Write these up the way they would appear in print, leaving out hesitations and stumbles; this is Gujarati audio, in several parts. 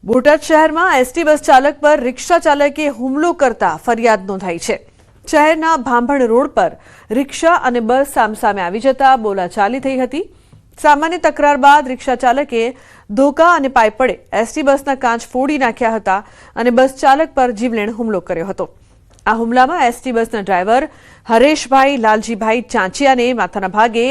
બોટાદ શહેરમાં એસટી બસ ચાલક પર રિક્ષા ચાલકે હુમલો કરતા ફરિયાદ નોંધાઈ છે। શહેરના ભાંભણ રોડ પર રિક્ષા અને બસ સામસામે આવી જતા બોલાચાલી થઈ હતી। સામાન્ય તકરાર બાદ રિક્ષા ચાલકે ધોકા અને પાઇપડે એસટી બસના કાચ ફોડી નાખ્યા હતા અને બસ ચાલક પર જીવલેણ હુમલો કર્યો હતો। આ હુમલામાં એસટી બસના ડ્રાઈવર હરેશભાઈ લાલજીભાઈ ચાંચિયાને માથાના ભાગે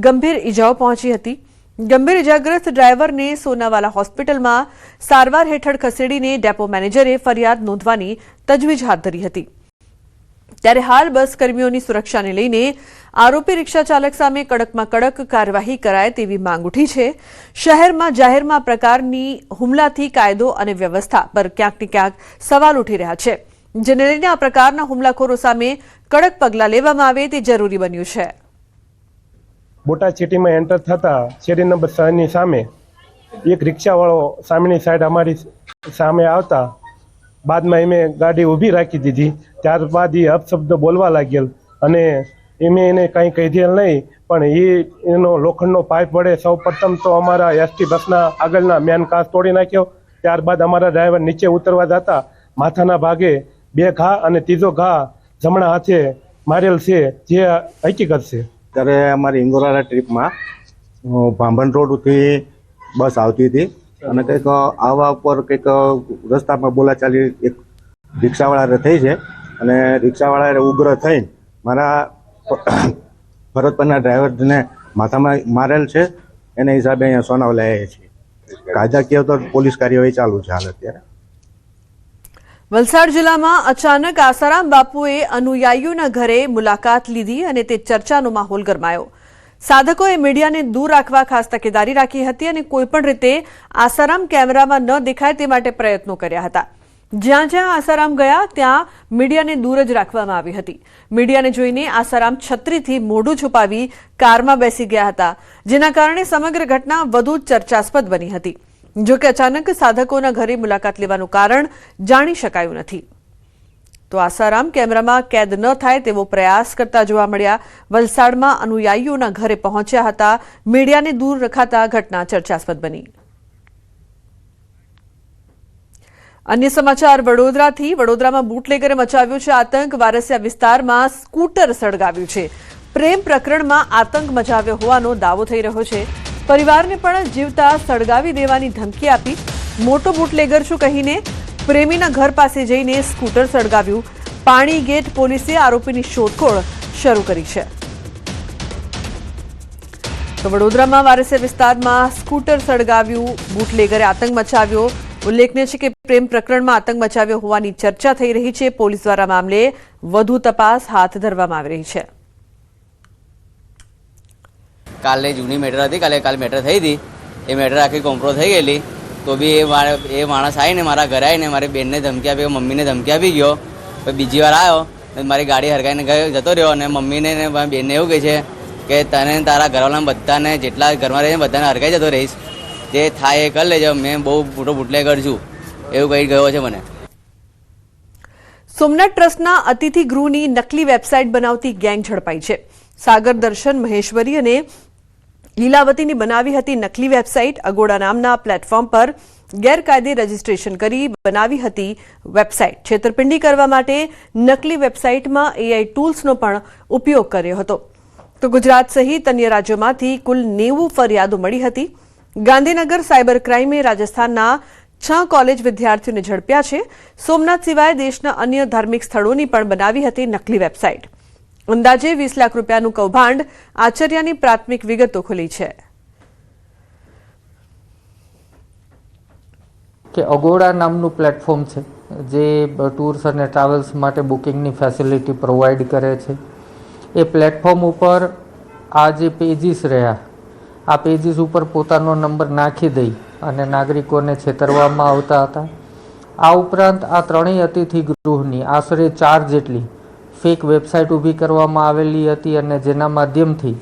ગંભીર ઈજાઓ પહોંચી હતી। ગંભીર ઇજાગ્રસ્ત ડ્રાઈવરને સોનાવાલા હોસ્પિટલમાં સારવાર હેઠળ ખસેડીને ડેપો મેનેજરે ફરિયાદ નોંધવાની તજવીજ હાથ ધરી હતી। ત્યારે હાલ બસ કર્મીઓની સુરક્ષાને લઈને આરોપી રિક્ષા ચાલક સામે કડકમાં કડક કાર્યવાહી કરાય તેવી માંગ ઉઠી છે। શહેરમાં જાહેરમાં પ્રકારની હુમલાથી કાયદો અને વ્યવસ્થા પર ક્યાંક ને ક્યાંક સવાલ ઉઠી રહ્યા છે, જેને લઈને આ પ્રકારના હુમલાખોરો સામે કડક પગલાં લેવામાં આવે તે જરૂરી બન્યું છે। બોટાદ સિટીમાં એન્ટર થતા શેરી નંબર 6 ની સામે એક રિક્ષાવાળો સામેની સાઈડ અમારી સામે આવતા બાદમાં એમે ગાડી ઊભી રાખી દીધી। ત્યારબાદ એ અપશબ્દ બોલવા લાગેલ અને એને કંઈ કહીધેલ નહીં, પણ એનો લોખંડનો પાઇપ વડે સૌ પ્રથમ તો અમારા એસટી બસના આગળના મેન કાચ તોડી નાખ્યો। ત્યારબાદ અમારા ડ્રાઈવર નીચે ઉતરવા જતા માથાના ભાગે 2 ઘા અને ત્રીજો ઘા જમણા હાથે મારેલ છે, જે હકીકત છે। ત્યારે અમારી ઇન્દોરા ટ્રીપમાં ભાંભણ રોડથી બસ આવતી હતી અને કંઈક આવા ઉપર કંઈક રસ્તામાં બોલાચાલી એક રિક્ષાવાળાને થઈ છે અને રિક્ષાવાળાએ ઉગ્ર થઈને મારા ફરજ પરના ડ્રાઈવરને માથામાં મારેલ છે। એના હિસાબે અહીંયા સોનાવાલા આવ્યા છીએ। કાયદાકીય તો પોલીસ કાર્યવાહી ચાલુ છે હાલ અત્યારે। વલસાડ જિલ્લામાં અચાનક આસારામ બાપુએ અનુયાયીઓના ઘરે મુલાકાત લીધી અને તે ચર્ચાનો માહોલ ગરમાયો। સાધકોએ મીડિયાને દૂર રાખવા ખાસ તકેદારી રાખી હતી અને કોઈપણ રીતે આસારામ કેમેરામાં ન દેખાય તે માટે પ્રયત્નો કર્યા હતા। જ્યાં જ્યાં આસારામ ગયા ત્યાં મીડિયાને દૂર જ રાખવામાં આવી હતી। મીડિયાને જોઈને આસારામ છત્રીથી મોઢું છુપાવી કારમાં બેસી ગયા હતા, જેના કારણે સમગ્ર ઘટના વધુ ચર્ચાસ્પદ બની હતી। જો કે અચાનક સાધકોના ઘરે મુલાકાત લેવાનું કારણ જાણી શકાયું નથી, તો આસારામ કેમેરામાં કેદ ન થાય તેવો પ્રયાસ કરતા જોવા મળ્યા। વલસાડમાં અનુયાયીઓના ઘરે પહોંચ્યા હતા, મીડિયાને દૂર રખાતા ઘટના ચર્ચાસ્પદ બની। અન્ય સમાચાર વડોદરાથી। વડોદરામાં બુટલેગરે મચાવ્યો છે આતંક। વારસિયા વિસ્તારમાં સ્કૂટર સળગાવ્યું છે। પ્રેમ પ્રકરણમાં આતંક મચાવ્યો હોવાનો દાવો થઈ રહ્યો છે। પરિવારને પણ જીવતા સળગાવી દેવાની ધમકી આપી। મોટો બુટલેગર છું કહીને પ્રેમીના ઘર પાસે જઈને સ્કૂટર સળગાવ્યું। પાણી ગેટ પોલીસે આરોપીની શોધખોળ શરૂ કરી છે। તો વડોદરામાં વારસિયા વિસ્તારમાં સ્કૂટર સળગાવ્યું, બુટલેગરે આતંક મચાવ્યો। ઉલ્લેખનીય છે કે પ્રેમ પ્રકરણમાં આતંક મચાવ્યો હોવાની ચર્ચા થઈ રહી છે। પોલીસ દ્વારા મામલે વધુ તપાસ હાથ ધરવામાં આવી રહી છે। કાલે જૂની મેટર હતી, કાલે મેટર થઈ હતી। એ મેટર આખી કોમ્પ્રો થઈ ગયેલી તો બી એ માણસ આવીને મારા ઘરે આવીને મારી બેનને ધમકી આપી, મમ્મીને ધમકી આપી ગયો। પછી બીજી વાર આવ્યો મારી ગાડી હરગાઈને જતો રહ્યો અને મમ્મીને ને મારી બેનને એવું કહે છે કે તને તારા ઘરવાળાને બધાને જેટલા ઘરમાં રહીને બધાને હરગાઈ જતો રહીશ, જે થાય એ કરી લેજો, મેં બહુ મોટો બુટલેગર છું એવું કહી ગયો છે મને। સોમનાથ ટ્રસ્ટના અતિથિ ગૃહની નકલી વેબસાઇટ બનાવતી ગેંગ ઝડપાઈ છે। સાગર દર્શન, મહેશ્વરી અને લીલાવતીની બનાવી હતી નકલી વેબસાઇટ। અગોડા નામના પ્લેટફોર્મ પર ગેરકાયદે રજીસ્ટ્રેશન કરી બનાવી હતી વેબસાઇટ। છેતરપિંડી કરવા માટે નકલી વેબસાઇટમાં AI ટૂલ્સનો પણ ઉપયોગ કર્યો હતો। તો ગુજરાત સહિત અન્ય રાજ્યોમાંથી કુલ 90 ફરિયાદો મળી હતી। ગાંધીનગર સાયબર ક્રાઇમે રાજસ્થાનના 6 કોલેજ વિદ્યાર્થીઓને ઝડપ્યા છે। સોમનાથ સિવાય દેશના અન્ય ધાર્મિક સ્થળોની પણ બનાવી હતી નકલી વેબસાઇટ। અંદાજે 20 લાખ રૂપિયાનું કૌભાંડ આચર્યાની પ્રાથમિક વિગતો ખુલી છે। કે અગોડા નામનું પ્લેટફોર્મ છે જે ટૂર્સ અને ટ્રાવેલ્સ માટે બુકિંગની ફેસિલિટી પ્રોવાઈડ કરે છે। એ પ્લેટફોર્મ ઉપર આ જે પેજીસ રહ્યા, આ પેજીસ ઉપર પોતાનો નંબર નાખી દઈ અને નાગરિકોને છેતરવામાં આવતા હતા। આ ઉપરાંત આ ત્રણેય અતિથિ ગૃહની આશરે 4 જેટલી ફેક વેબસાઇટ ઊભી કરવામાં આવેલી હતી અને જેના માધ્યમથી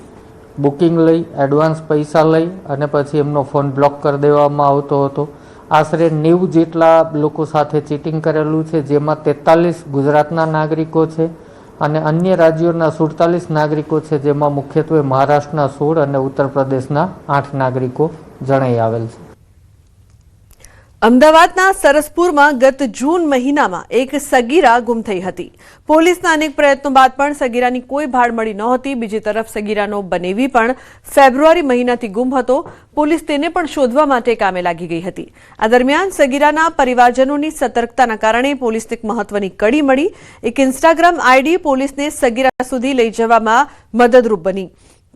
બુકિંગ લઈ, એડવાન્સ પૈસા લઈ અને પછી એમનો ફોન બ્લોક કરી દેવામાં આવતો હતો। આશરે 90 જેટલા લોકો સાથે ચીટિંગ કરેલું છે, જેમાં 43 ગુજરાતના નાગરિકો છે અને અન્ય રાજ્યોના 47 નાગરિકો છે, જેમાં મુખ્યત્વે મહારાષ્ટ્રના 16 અને ઉત્તર પ્રદેશના 8 નાગરિકો જણાઈ આવેલ છે। અમદાવાદના સરસપુરમાં ગત જૂન મહિનામાં એક સગીરા ગુમ થઈ હતી. પોલીસના અનેક પ્રયત્નો બાદ પણ સગીરાની કોઈ ભાળ મળી નહોતી. બીજી તરફ સગીરાનો બનેવી પણ ફેબ્રુઆરી મહિનાથી ગુમ હતો. પોલીસ તેને પણ શોધવા માટે કામે લાગી ગઈ હતી. આ દરમિયાન સગીરાના પરિવારજનોની સતર્કતાના કારણે પોલીસને એક મહત્વની કડી મળી. એક ઇન્સ્ટાગ્રામ આઈડી પોલીસને સગીરા સુધી લઈ જવામાં મદદરૂપ બની.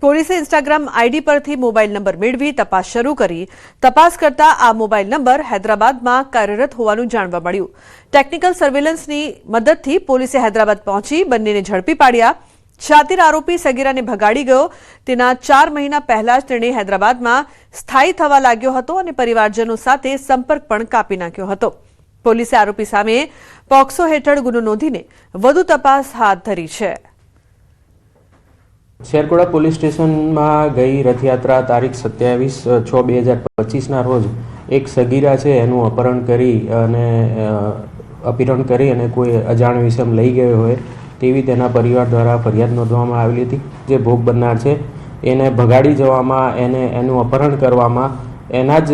પોલીસે ઇન્સ્ટાગ્રામ આઈડી પરથી મોબાઈલ નંબર મેળવી તપાસ શરૂ કરી. તપાસ કરતા આ મોબાઈલ નંબર હૈદરાબાદમાં કાર્યરત હોવાનું જાણવા મળ્યું. ટેકનિકલ સર્વેલન્સની મદદથી પોલીસે હૈદરાબાદ પહોંચી બંનેને ઝડપી પાડ્યા. શાતિર આરોપી સગીરાને ભગાડી ગયો. તેના 4 મહિના પહેલા જ તેણે હૈદરાબાદમાં સ્થાયી થવા લાગ્યો હતો અને પરિવારજનો સાથે સંપર્ક પણ કાપી નાખ્યો હતો. પોલીસે આરોપી સામે પોક્સો હેઠળ ગુનો નોંધીને વધુ તપાસ હાથ ધરી છે. શેરકોડા પોલીસ સ્ટેશનમાં ગઈ રથયાત્રા તારીખ 27/6/2025ના રોજ એક સગીરા છે એનું અપહરણ કરી અને કોઈ અજાણ વિષમ લઈ ગયો હોય તેવી તેના પરિવાર દ્વારા ફરિયાદ નોંધવામાં આવેલી હતી. જે ભોગ બનનાર છે એને ભગાડી જવામાં, એનું અપહરણ કરવામાં એના જ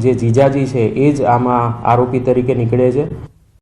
જે જીજાજી છે એ જ આમાં આરોપી તરીકે નીકળે છે.